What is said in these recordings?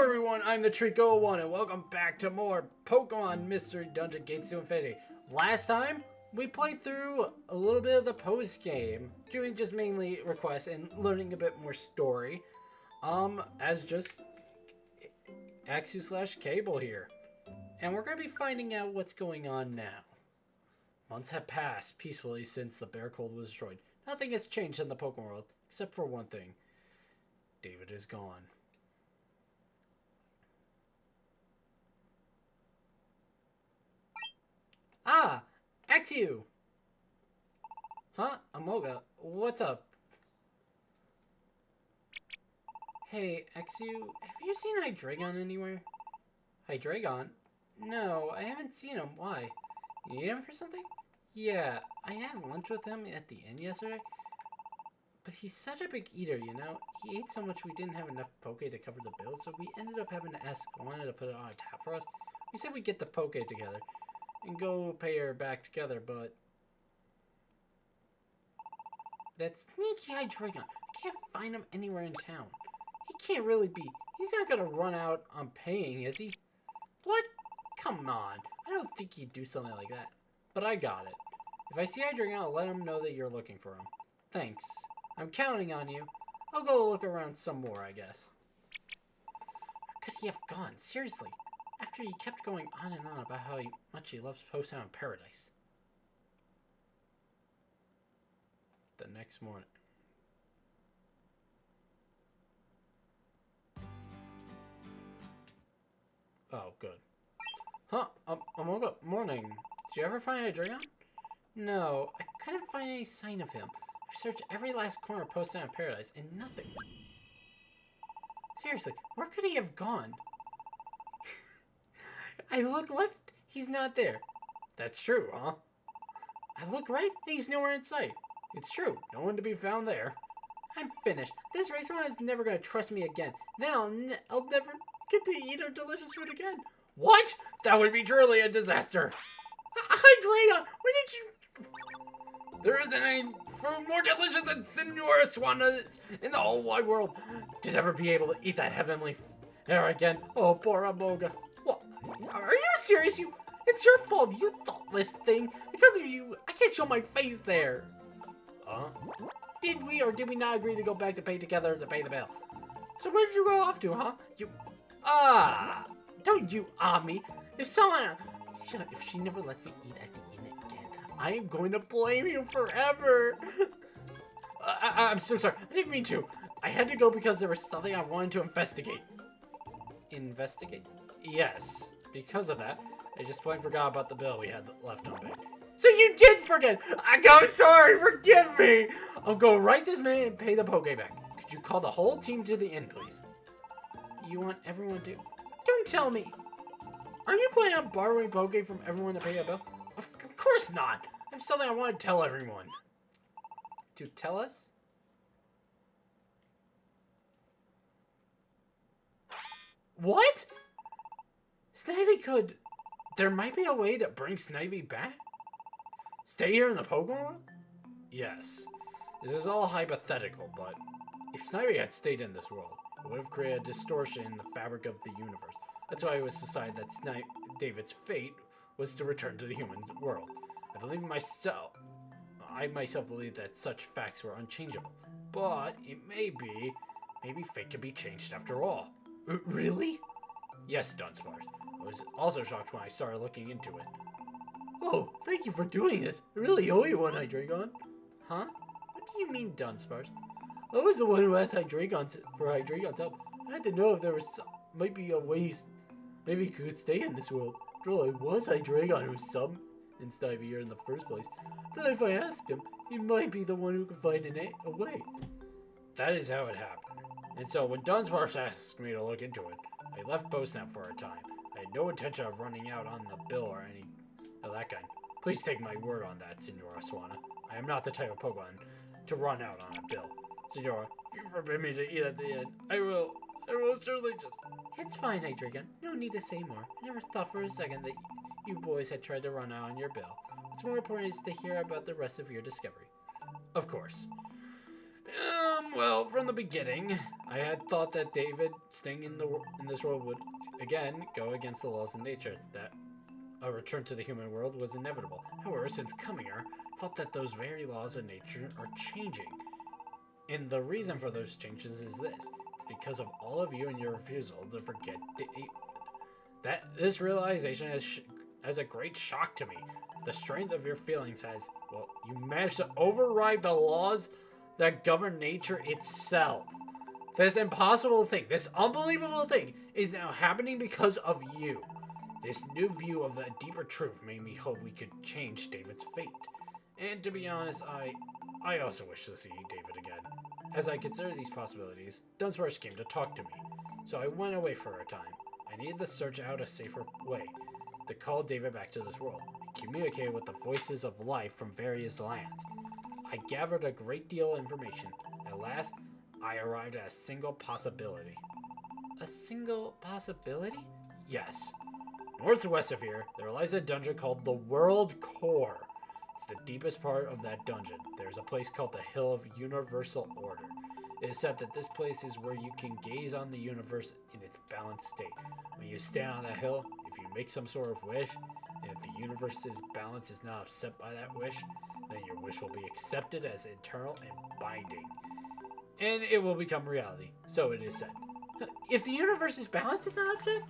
Hello everyone, I'm the Trico1 and welcome back to more Pokemon Mystery Dungeon Gates to Infinity. Last time, we played through a little bit of the post-game, doing just mainly requests and learning a bit more story. As just Axu/Cable here. And we're going to be finding out what's going on now. Months have passed peacefully since the Bear Cold was destroyed. Nothing has changed in the Pokemon world, except for one thing. David is gone. Ah! Axu! Huh? Amoga, what's up? Hey, Axu, have you seen Hydreigon anywhere? Hydreigon? No, I haven't seen him. Why? You need him for something? Yeah, I had lunch with him at the inn yesterday. But he's such a big eater, you know? He ate so much we didn't have enough Poke to cover the bill, so we ended up having to ask Lana to put it on a tap for us. We said we'd get the Poke together and go pay her back together, but that sneaky Hydreigon, I can't find him anywhere in town. He can't really be. He's not gonna run out on paying, is he? What? Come on. I don't think he'd do something like that. But I got it. If I see Hydreigon, I'll let him know that you're looking for him. Thanks. I'm counting on you. I'll go look around some more, I guess. Where could he have gone? Seriously. After he kept going on and on about how much he loves Post Town Paradise. The next morning. Oh, good. Huh? Amoga, morning. Did you ever find Hydreigon? No, I couldn't find any sign of him. I searched every last corner of Post Town Paradise and nothing. Seriously, where could he have gone? I look left, he's not there. That's true, huh? I look right, and he's nowhere in sight. It's true, no one to be found there. I'm finished. This racer is never going to trust me again. Then I'll never get to eat her delicious food again. What? That would be truly a disaster. Hydreigon, when did you... There isn't any food more delicious than Senora Swanna's in the whole wide world. Did ever be able to eat that heavenly air again? Oh, poor Amoga. What? Are you serious? It's your fault, you thoughtless thing. Because of you, I can't show my face there. Did we or did we not agree to go back to pay together to pay the bill? So where did you go off to, huh? Don't you me. If someone... Shut up, if she never lets me eat at the inn again, I am going to blame you forever. I'm so sorry, I didn't mean to. I had to go because there was something I wanted to investigate. Investigate? Yes, because of that, I just plain forgot about the bill we had left unpaid. So you did forget! I'm sorry, forgive me! I'll go right this minute and pay the Poke back. Could you call the whole team to the inn, please? You want everyone to... Don't tell me! Are you planning on borrowing Poke from everyone to pay a bill? Of course not! I have something I want to tell everyone. To tell us? What? Snivy could... There might be a way to bring Snivy back? Stay here in the Pokemon world? Yes. This is all hypothetical, but if Snivy had stayed in this world, it would have created a distortion in the fabric of the universe. That's why it was decided that David's fate was to return to the human world. I myself believe that such facts were unchangeable. But it maybe fate can be changed after all. Really? Yes, Dunsparce. I was also shocked when I started looking into it. Oh, thank you for doing this. I really owe you one, Hydreigon. Huh? What do you mean, Dunsparce? I was the one who asked for Hydreigon's help. I had to know if there might be a way maybe he could stay in this world. After all, it was Hydreigon who summoned Snivy here in the first place. But if I asked him, he might be the one who could find a way. That is how it happened. And so when Dunsparce asked me to look into it, I left Post Town for a time. I had no intention of running out on the bill or any of that kind. Please take my word on that, Senora Swanna. I am not the type of Pokemon to run out on a bill. Senora, if you forbid me to eat at the end, I will surely just... It's fine, Hydreigon. No need to say more. I never thought for a second that you boys had tried to run out on your bill. What's more important is to hear about the rest of your discovery. Of course. Well, from the beginning, I had thought that David staying in this world would, again, go against the laws of nature, that a return to the human world was inevitable. However, since coming here, I felt that those very laws of nature are changing. And the reason for those changes is this. It's because of all of you and your refusal to forget David. This realization has a great shock to me. The strength of your feelings has, well, you managed to override the laws that govern nature itself. This impossible thing, this unbelievable thing, is now happening because of you. This new view of the deeper truth made me hope we could change David's fate. And to be honest, I also wish to see David again. As I considered these possibilities, Dunsparce came to talk to me, so I went away for a time. I needed to search out a safer way to call David back to this world, and communicate with the voices of life from various lands. I gathered a great deal of information. At last, I arrived at a single possibility. A single possibility? Yes. Northwest of here, there lies a dungeon called the World Core. It's the deepest part of that dungeon. There's a place called the Hill of Universal Order. It is said that this place is where you can gaze on the universe in its balanced state. When you stand on that hill, if you make some sort of wish, and if the universe's balance is not upset by that wish, then your wish will be accepted as eternal and binding. And it will become reality. So it is said. If the universe's balance is not upset,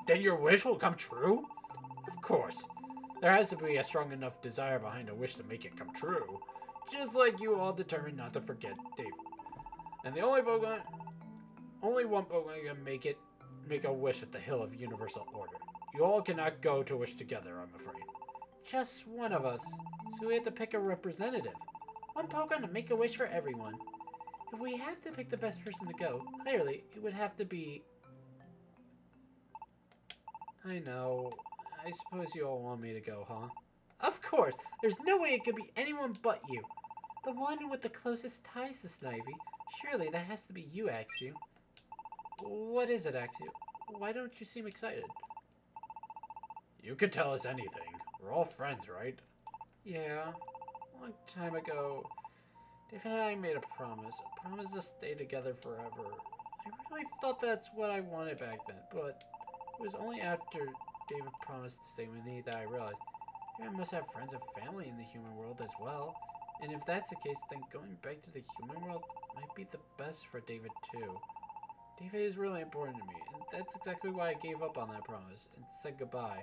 then your wish will come true? Of course. There has to be a strong enough desire behind a wish to make it come true. Just like you all determined not to forget David. And the only one Pokemon can make a wish at the Hill of Universal Order. You all cannot go to wish together, I'm afraid. Just one of us. So we have to pick a representative. One Pokemon to make a wish for everyone. If we have to pick the best person to go, clearly it would have to be... I know. I suppose you all want me to go, huh? Of course! There's no way it could be anyone but you. The one with the closest ties to Snivy. Surely that has to be you, Axew. What is it, Axew? Why don't you seem excited? You could tell us anything. We're all friends, right? Yeah. A long time ago, Dave and I made a promise. A promise to stay together forever. I really thought that's what I wanted back then, but it was only after David promised to stay with me that I realized I must have friends and family in the human world as well. And if that's the case, then going back to the human world might be the best for David too. David is really important to me, and that's exactly why I gave up on that promise and said goodbye.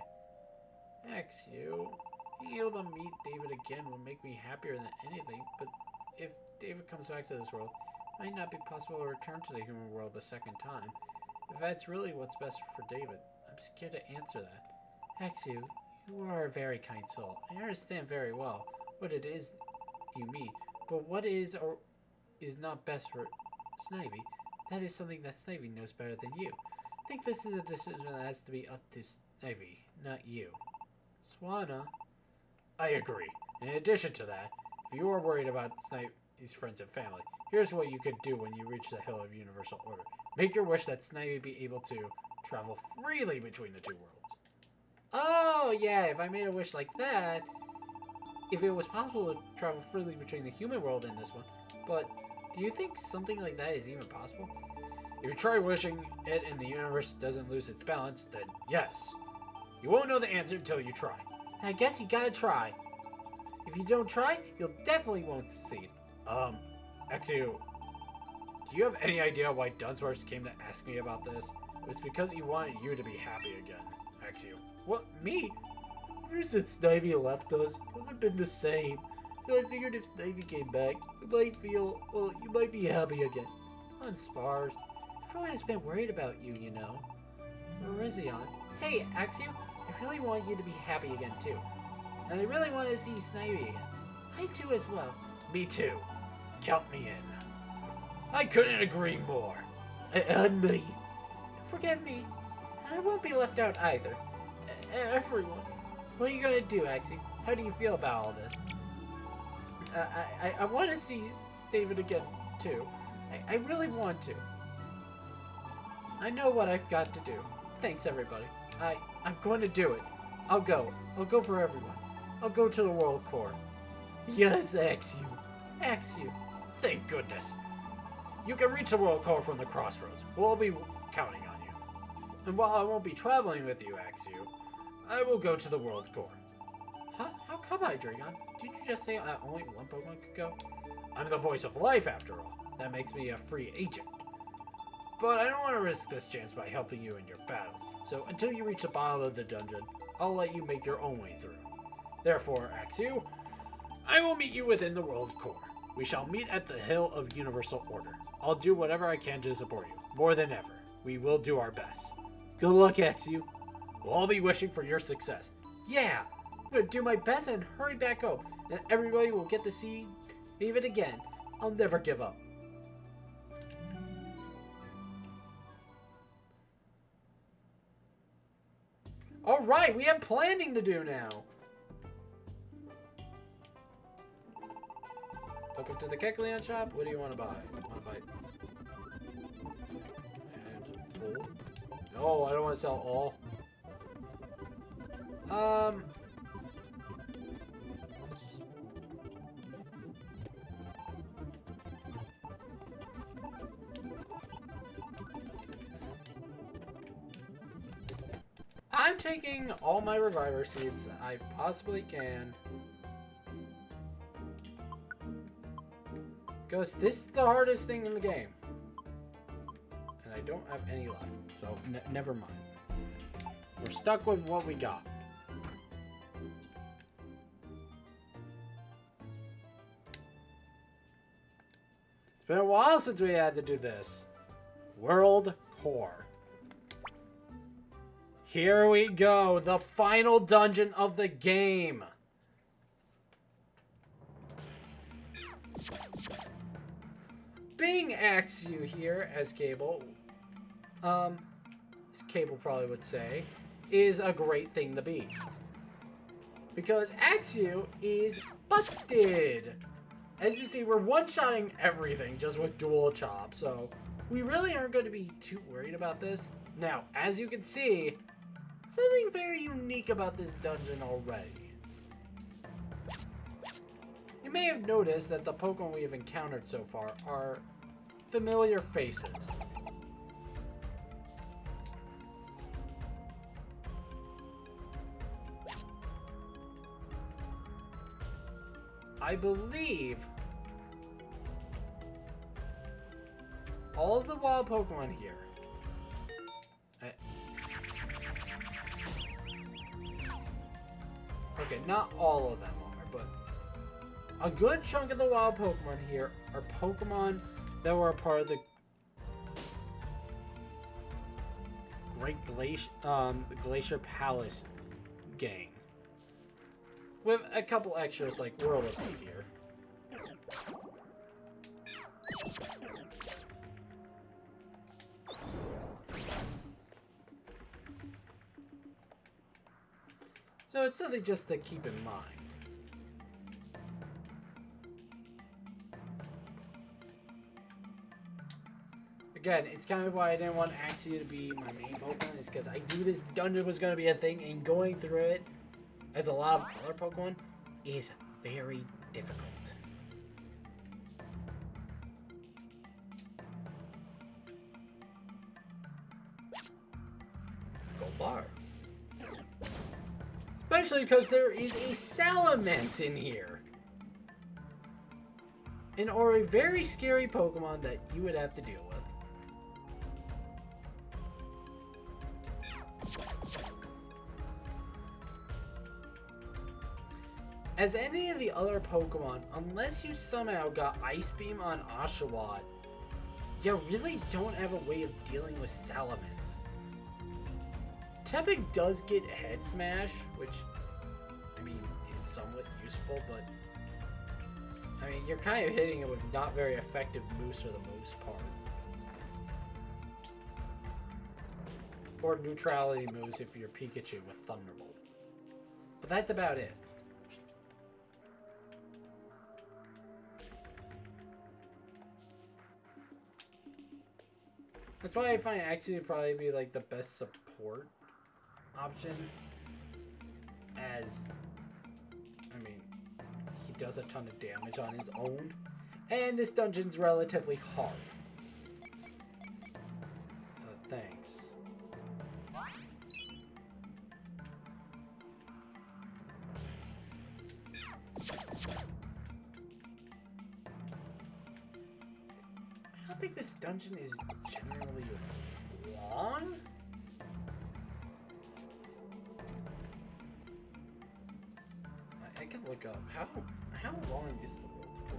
Axew, being able to meet David again will make me happier than anything, but if David comes back to this world, it might not be possible to return to the human world a second time. If that's really what's best for David, I'm scared to answer that. Axew, you are a very kind soul. I understand very well what it is you mean, but what is or is not best for Snivy, that is something that Snivy knows better than you. I think this is a decision that has to be up to Snivy, not you. Swanna? I agree. In addition to that, if you are worried about Snivy's friends and family, here's what you could do when you reach the Hill of Universal Order. Make your wish that Snivy be able to travel freely between the two worlds. Oh, yeah, if I made a wish like that, if it was possible to travel freely between the human world and this one, but do you think something like that is even possible? If you try wishing it and the universe doesn't lose its balance, then yes. You won't know the answer until you try. I guess you gotta try. If you don't try, you'll definitely won't succeed. Axew, do you have any idea why Dunsparce came to ask me about this? It was because he wanted you to be happy again. Axew. What, me? Ever since Snivy left us, it hasn't been the same. So I figured if Snivy came back, you might be happy again. Dunsparce, everyone has been worried about you, you know. Orizion. Hey, Axew, I really want you to be happy again, too. And I really want to see Snivy again. I too as well. Me too. Count me in. I couldn't agree more. And me. Don't forget me. I won't be left out either. Everyone. What are you gonna do, Axie? How do you feel about all this? I want to see David again, too. I really want to. I know what I've got to do. Thanks, everybody. I'm going to do it. I'll go. I'll go for everyone. I'll go to the World Core. Yes, Axew. Axew. Thank goodness. You can reach the world core from the crossroads. We'll be counting on you. And while I won't be traveling with you, Axu, I will go to the world core. Huh? How come, Hydreigon? Did you just say only one Pokemon could go? I'm the voice of life, after all. That makes me a free agent. But I don't want to risk this chance by helping you in your battles. So until you reach the bottom of the dungeon, I'll let you make your own way through. Therefore, Axu, I will meet you within the world core. We shall meet at the Hill of Universal Order. I'll do whatever I can to support you. More than ever, we will do our best. Good luck, Axu. We'll all be wishing for your success. Yeah, I'm going to do my best and hurry back home. Then everybody will get to see it again. I'll never give up. Alright, we have planning to do now. Welcome to the Kecleon shop. What do you want to buy? Want to buy? And full. No, I don't want to sell all. I'm taking all my reviver seeds that I possibly can. Because this is the hardest thing in the game. And I don't have any left. So, never mind. We're stuck with what we got. It's been a while since we had to do this. World Core. Here we go. The final dungeon of the game. Being Axu here as Cable, as Cable probably would say, is a great thing to be. Because Axu is busted. As you see, we're one-shotting everything just with dual chop, so we really aren't going to be too worried about this. Now, as you can see, something very unique about this dungeon already. You may have noticed that the Pokemon we have encountered so far are familiar faces. I believe all of the wild Pokemon here. Okay, not all of them are, but a good chunk of the wild Pokemon here are Pokemon that were a part of the Great Glacier Palace gang. With a couple extras like World Update here. So it's something just to keep in mind. Again, it's kind of why I didn't want Axu to be my main Pokemon, is because I knew this dungeon was going to be a thing, and going through it, as a lot of other Pokemon, is very difficult. Gold bar. Especially because there is a Salamence in here. Or a very scary Pokemon that you would have to deal with. As any of the other Pokemon, unless you somehow got Ice Beam on Oshawott, you really don't have a way of dealing with Salamence. Tepig does get Head Smash, which, I mean, is somewhat useful, but, I mean, you're kind of hitting it with not very effective moves for the most part. Or neutrality moves if you're Pikachu with Thunderbolt. But that's about it. That's why I find Axu to probably be like the best support option, as, I mean, he does a ton of damage on his own, and this dungeon's relatively hard. don't think this dungeon is generally long. I can look up how long is the world tour?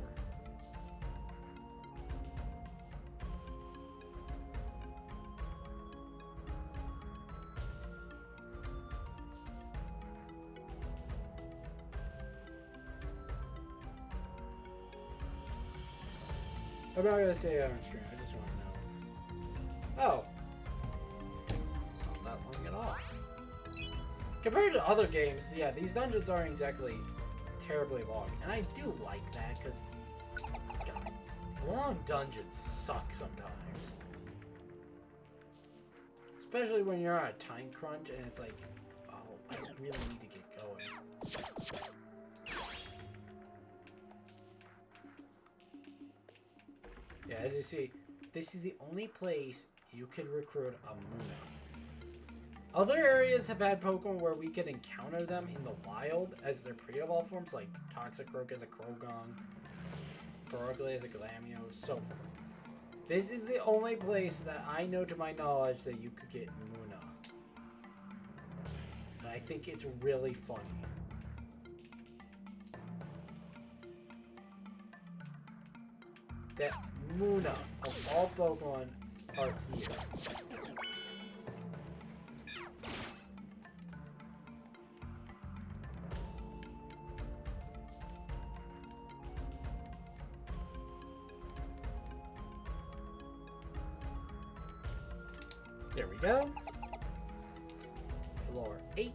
I'm not gonna say it on screen. I just want to know. Oh, it's not that long at all. Compared to other games, yeah, these dungeons aren't exactly terribly long, and I do like that because, God, long dungeons suck sometimes. Especially when you're on a time crunch and it's like, oh, I really need to get going. Yeah, as you see, this is the only place you can recruit a Muna. Other areas have had Pokemon where we can encounter them in the wild as their pre-evolved forms, like Toxicroak as a Croagong, Barogly as a Glameow, so forth. This is the only place that I know to my knowledge that you could get Muna. And I think it's really funny. That Muna of all Pokemon are here. There we go. Floor 8.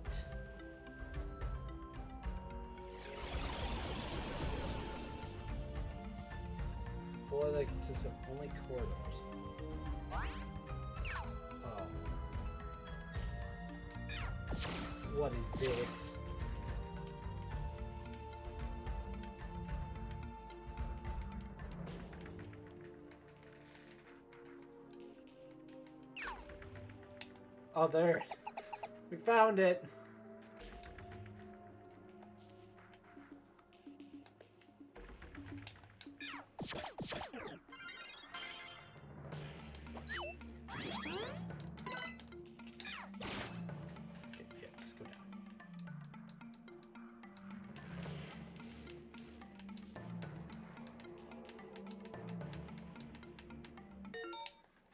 Floor that consists of only corridors. Oh. What is this? Oh, there. We found it. Okay, yeah, just go down.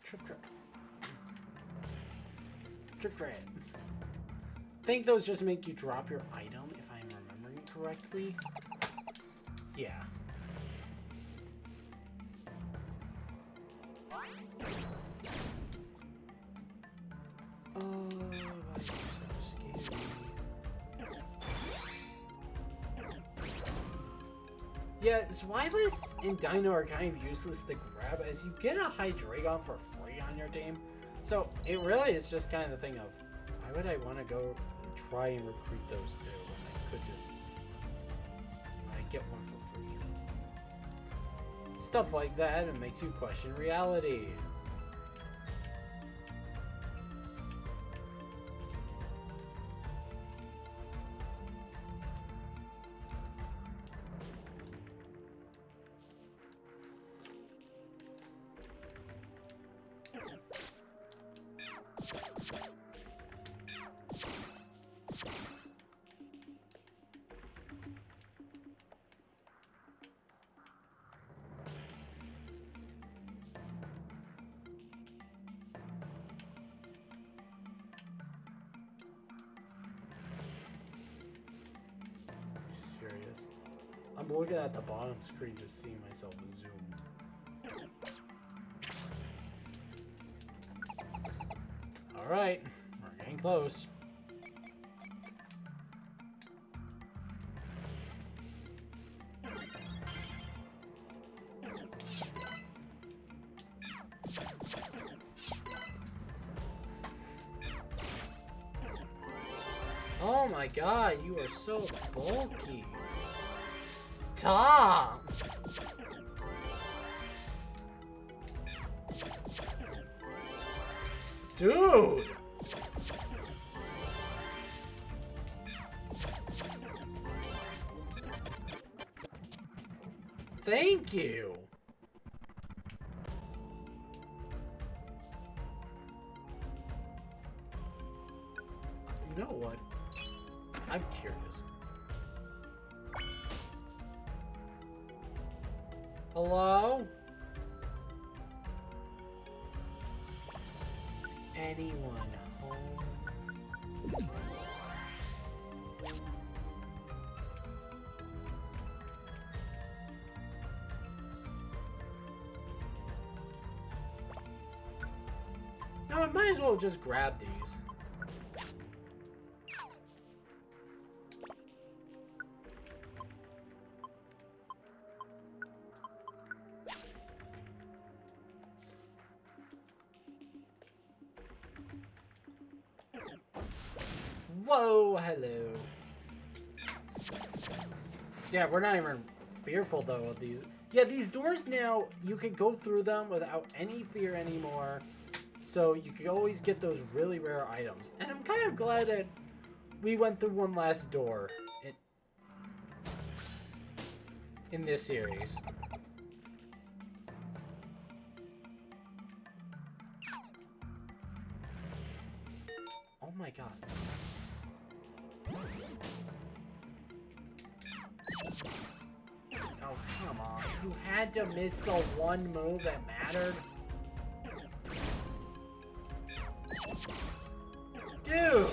Trip. Trip Dread. I think those just make you drop your item, if I'm remembering correctly. Yeah. Oh, why are you so scary? Yeah, Swilus and Dino are kind of useless to grab as you get a Hydreigon for free on your team. So it really is just kind of the thing of, why would I want to go and try and recruit those two when I could just get one for free? Stuff like that, it makes you question reality. Serious? I'm looking at the bottom screen just seeing myself zoom. Alright, we're getting close. Oh my god, you are so bulky. Stop! Dude! Thank you! know what? I'm curious. Hello? Anyone home? No, I might as well just grab these. Whoa, hello. Yeah, we're not even fearful though of these. Yeah, these doors now, you can go through them without any fear anymore. So you can always get those really rare items. And I'm kind of glad that we went through one last door in this series. Oh my god. Oh, come on. You had to miss the one move that mattered? Dude!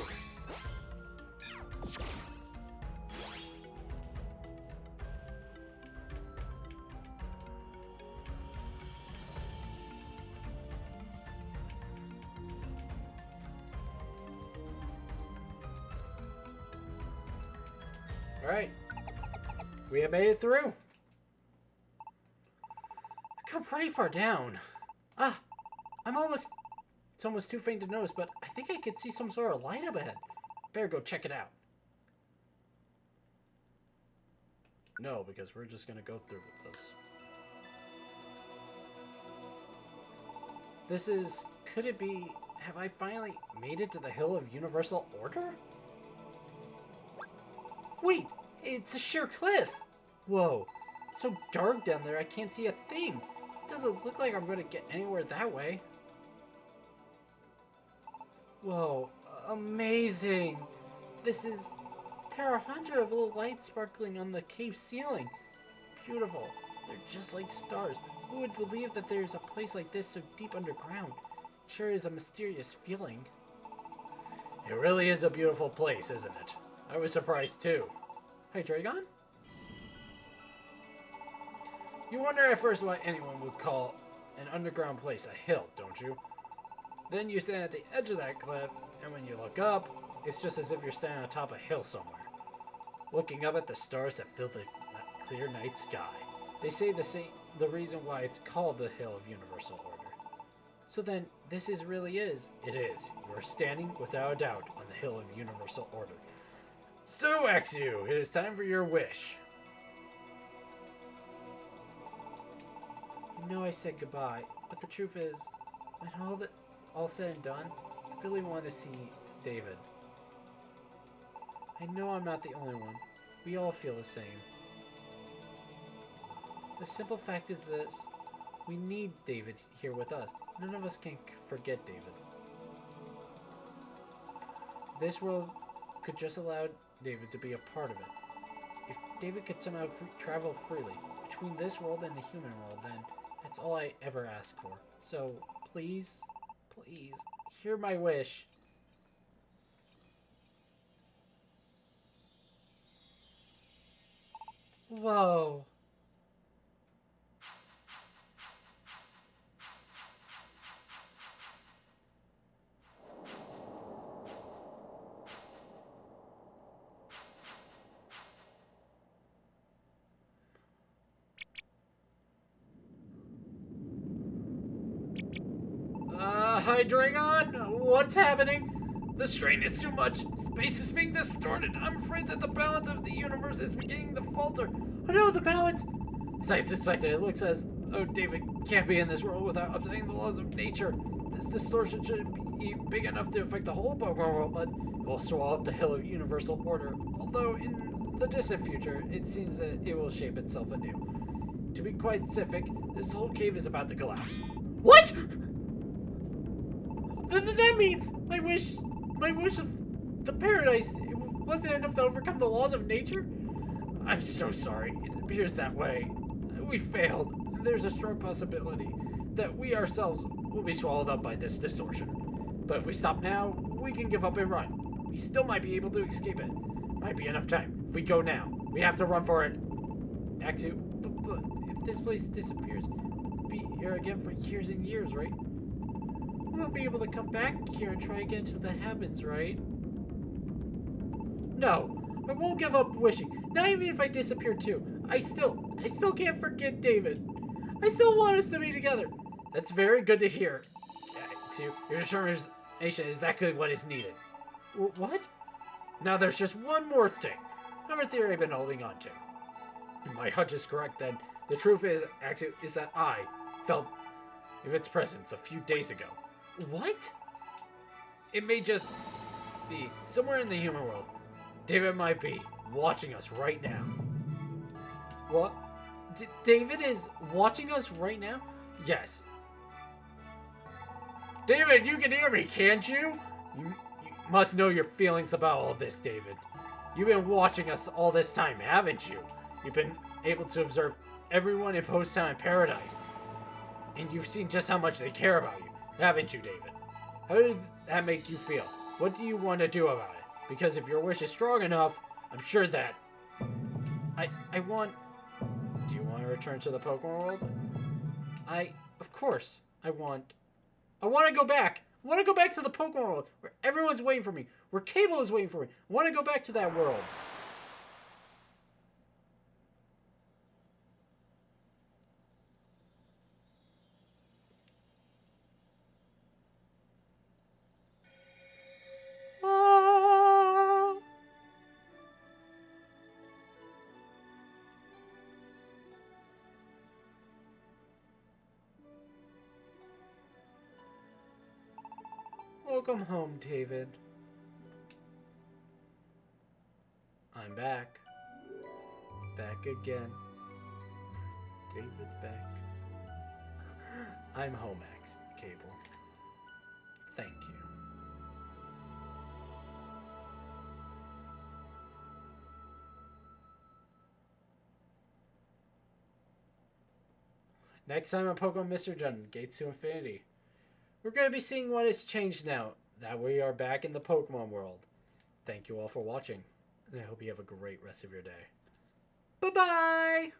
Alright. We have made it through. I've come pretty far down. Ah! It's almost too faint to notice, but I think I could see some sort of light up ahead. Better go check it out. No, because we're just gonna go through with this. This is... Could it be... Have I finally made it to the Hill of Universal Order? Wait! It's a sheer cliff! Whoa. It's so dark down there I can't see a thing. It doesn't look like I'm gonna get anywhere that way. Whoa. Amazing! There are hundreds of little lights sparkling on the cave ceiling. Beautiful. They're just like stars. Who would believe that there's a place like this so deep underground? It sure is a mysterious feeling. It really is a beautiful place, isn't it? I was surprised too. Hey, Dragon? You wonder at first why anyone would call an underground place a hill, don't you? Then you stand at the edge of that cliff, and when you look up, it's just as if you're standing on top of a hill somewhere, looking up at the stars that fill the clear night sky. They say the reason why it's called the Hill of Universal Order. So then, this really is. It is. You are standing, without a doubt, on the Hill of Universal Order. So, Axu, it is time for your wish. I know I said goodbye, but the truth is, when all said and done, I really want to see David. I know I'm not the only one. We all feel the same. The simple fact is this. We need David here with us. None of us can forget David. This world could just allow David to be a part of it. If David could somehow travel freely between this world and the human world, then that's all I ever ask for. So, please, please, hear my wish. Whoa. Hi, Dragon! What's happening? The strain is too much. Space is being distorted. I'm afraid that the balance of the universe is beginning to falter. Oh no, the balance! As I suspected, it looks as though David can't be in this world without upsetting the laws of nature. This distortion shouldn't be big enough to affect the whole Pokemon world, but it will swallow up the Hill of Universal Order. Although, in the distant future, it seems that it will shape itself anew. To be quite specific, this whole cave is about to collapse. What?! That means my wish of The paradise wasn't enough to overcome the laws of nature? I'm so sorry. It appears that way. We failed. There's a strong possibility that we ourselves will be swallowed up by this distortion. But if we stop now, we can give up and run. We still might be able to escape it. Might be enough time. If we go now, we have to run for it. Actually, but if this place disappears, we'll be here again for years and years, right? We won't be able to come back here and try again to the heavens, right? No, I won't give up wishing. Not even if I disappear too. I still can't forget David. I still want us to be together. That's very good to hear. Your determination is exactly what is needed. What? Now there's just one more thing. Another theory I've been holding on to. My hunch is correct then. The truth is that I felt of its presence a few days ago. What? It may just be somewhere in the human world. David might be watching us right now. What? David is watching us right now? Yes. David, you can hear me, can't you? You must know your feelings about all this, David. You've been watching us all this time, haven't you? You've been able to observe everyone in Post Town and Paradise. And you've seen just how much they care about you, haven't you, David? How did that make you feel? What do you want to do about it? Because if your wish is strong enough, I'm sure that... I want... Do you want to return to the Pokemon world? Of course, I want to go back. I want to go back to the Pokemon world where everyone's waiting for me. Where Cable is waiting for me. I want to go back to that world. Welcome home, David. I'm back. Back again. David's back. I'm home, Cable. Thank you. Next time on Pokemon Mr. Dunn, Gates to Infinity. We're going to be seeing what has changed now that we are back in the Pokemon world. Thank you all for watching, and I hope you have a great rest of your day. Bye-bye!